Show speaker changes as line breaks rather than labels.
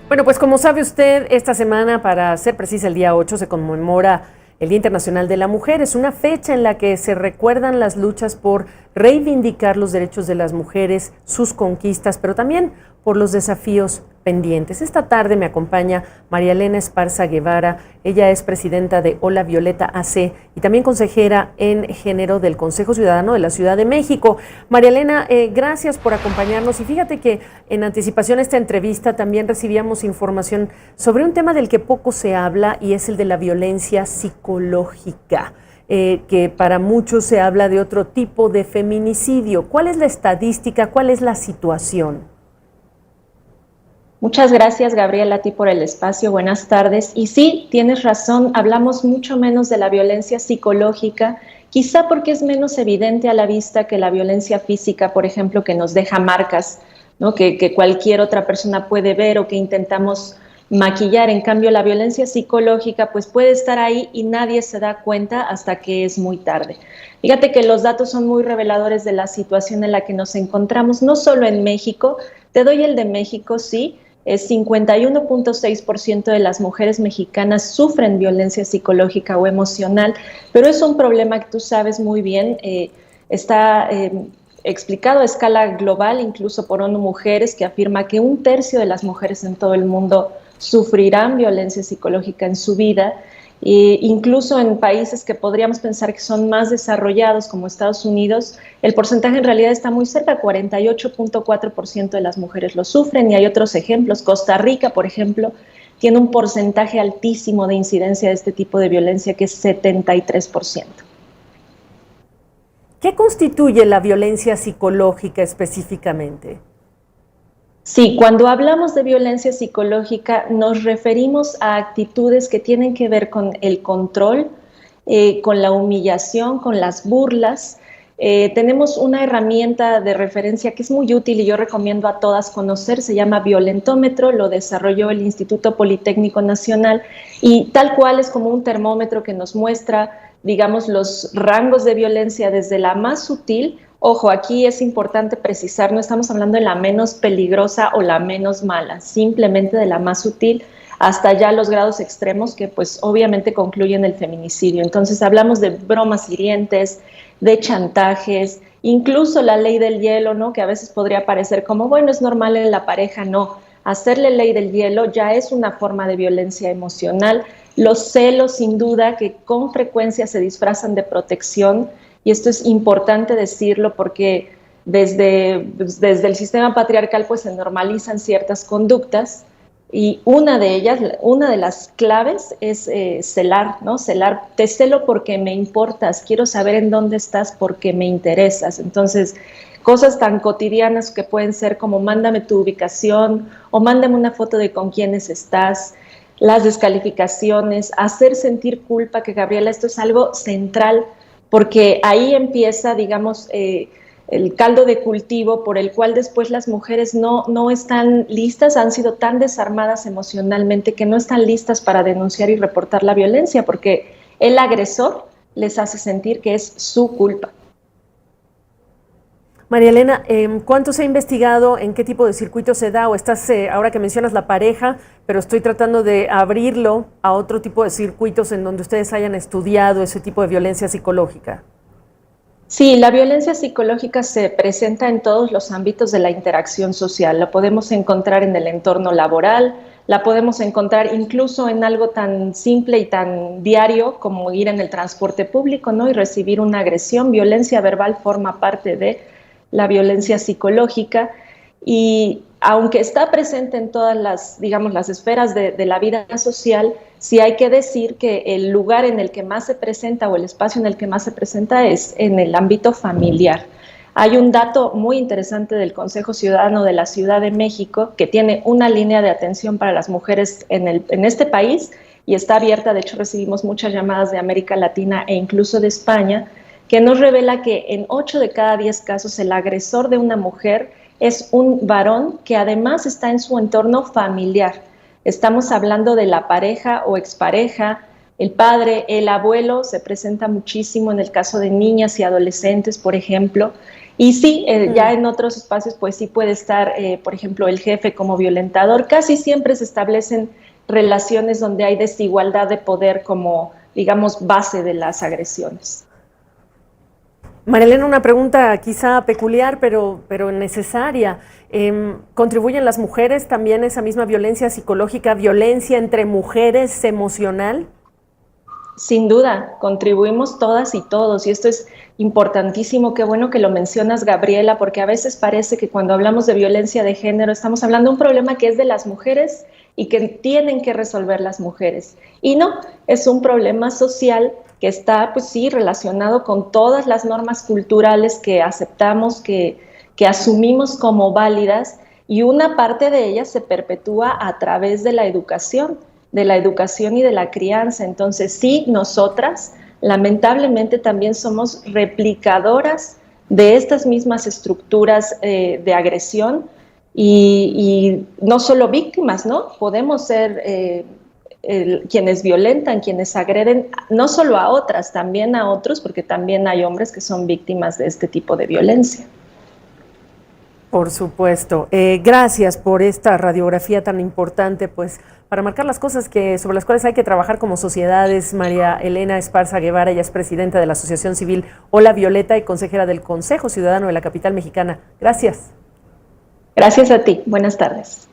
Bueno, pues como sabe usted, esta semana, para ser precisa, el día 8 se conmemora el Día Internacional de la Mujer. Es una fecha en la que se recuerdan las luchas por reivindicar los derechos de las mujeres, sus conquistas, pero también por los desafíos pendientes. Esta tarde me acompaña María Elena Esparza Guevara. Ella es presidenta de Hola Violeta AC y también consejera en género del Consejo Ciudadano de la Ciudad de México. María Elena, gracias por acompañarnos. Y fíjate que en anticipación a esta entrevista también recibíamos información sobre un tema del que poco se habla, y es el de la violencia psicológica. Que para muchos se habla de otro tipo de feminicidio. ¿Cuál es la estadística? ¿Cuál es la situación?
Muchas gracias, Gabriela, a ti por el espacio. Buenas tardes. Y sí, tienes razón, hablamos mucho menos de la violencia psicológica, quizá porque es menos evidente a la vista que la violencia física, por ejemplo, que nos deja marcas, ¿no? que cualquier otra persona puede ver o que intentamos maquillar. En cambio, la violencia psicológica pues puede estar ahí y nadie se da cuenta hasta que es muy tarde. Fíjate que los datos son muy reveladores de la situación en la que nos encontramos, no solo en México. Te doy el de México, sí. 51.6% de las mujeres mexicanas sufren violencia psicológica o emocional, pero es un problema que tú sabes muy bien, está explicado a escala global, incluso por ONU Mujeres, que afirma que 1/3 de las mujeres en todo el mundo sufrirán violencia psicológica en su vida. Incluso en países que podríamos pensar que son más desarrollados, como Estados Unidos, el porcentaje en realidad está muy cerca, 48.4% de las mujeres lo sufren, y hay otros ejemplos. Costa Rica, por ejemplo, tiene un porcentaje altísimo de incidencia de este tipo de violencia, que es 73%.
¿Qué constituye la violencia psicológica específicamente?
Sí, cuando hablamos de violencia psicológica nos referimos a actitudes que tienen que ver con el control, con la humillación, con las burlas. Tenemos una herramienta de referencia que es muy útil y yo recomiendo a todas conocer, se llama Violentómetro, lo desarrolló el Instituto Politécnico Nacional y tal cual es como un termómetro que nos muestra, digamos, los rangos de violencia desde la más sutil. Ojo, aquí es importante precisar, no estamos hablando de la menos peligrosa o la menos mala, simplemente de la más sutil hasta ya los grados extremos que pues obviamente concluyen el feminicidio. Entonces hablamos de bromas hirientes, de chantajes, incluso la ley del hielo, ¿no? Que a veces podría parecer como, bueno, es normal en la pareja, no. Hacerle ley del hielo ya es una forma de violencia emocional. Los celos, sin duda, que con frecuencia se disfrazan de protección. Y esto es importante decirlo porque desde el sistema patriarcal pues se normalizan ciertas conductas y una de ellas, una de las claves es celar, ¿no? Celar, te celo porque me importas, quiero saber en dónde estás porque me interesas. Entonces, cosas tan cotidianas que pueden ser como mándame tu ubicación o mándame una foto de con quiénes estás, las descalificaciones, hacer sentir culpa, que Gabriela, esto es algo central porque ahí empieza, digamos, el caldo de cultivo por el cual después las mujeres no están listas, han sido tan desarmadas emocionalmente que no están listas para denunciar y reportar la violencia, porque el agresor les hace sentir que es su culpa.
María Elena, ¿cuánto se ha investigado? ¿En qué tipo de circuito se da? O estás, ahora que mencionas la pareja, pero estoy tratando de abrirlo a otro tipo de circuitos en donde ustedes hayan estudiado ese tipo de violencia psicológica.
Sí, la violencia psicológica se presenta en todos los ámbitos de la interacción social. La podemos encontrar en el entorno laboral, la podemos encontrar incluso en algo tan simple y tan diario como ir en el transporte público, ¿no? Y recibir una agresión. Violencia verbal forma parte de la violencia psicológica y aunque está presente en todas las, digamos, las esferas de la vida social, sí hay que decir que el lugar en el que más se presenta o el espacio en el que más se presenta es en el ámbito familiar. Hay un dato muy interesante del Consejo Ciudadano de la Ciudad de México que tiene una línea de atención para las mujeres en este país y está abierta. De hecho, recibimos muchas llamadas de América Latina e incluso de España, que nos revela que en 8 de cada 10 casos el agresor de una mujer es un varón que además está en su entorno familiar. Estamos hablando de la pareja o expareja, el padre, el abuelo, se presenta muchísimo en el caso de niñas y adolescentes, por ejemplo, Y sí, ya en otros espacios pues sí puede estar, por ejemplo, el jefe como violentador. Casi siempre se establecen relaciones donde hay desigualdad de poder como, digamos, base de las agresiones.
María Elena, una pregunta quizá peculiar, pero necesaria. ¿Contribuyen las mujeres también a esa misma violencia psicológica, violencia entre mujeres emocional?
Sin duda, contribuimos todas y todos, y esto es importantísimo. Qué bueno que lo mencionas, Gabriela, porque a veces parece que cuando hablamos de violencia de género estamos hablando de un problema que es de las mujeres y que tienen que resolver las mujeres. Y no, es un problema social que está, pues sí, relacionado con todas las normas culturales que aceptamos, que asumimos como válidas, y una parte de ellas se perpetúa a través de la educación y de la crianza. Entonces, sí, nosotras lamentablemente también somos replicadoras de estas mismas estructuras de agresión y no solo víctimas, ¿no? Podemos ser quienes violentan, quienes agreden, no solo a otras, también a otros, porque también hay hombres que son víctimas de este tipo de violencia.
Por supuesto. Gracias por esta radiografía tan importante, pues, para marcar las cosas sobre las cuales hay que trabajar como sociedades. María Elena Esparza Guevara, ella es presidenta de la Asociación Civil Hola Violeta y consejera del Consejo Ciudadano de la Capital Mexicana. Gracias.
Gracias a ti. Buenas tardes.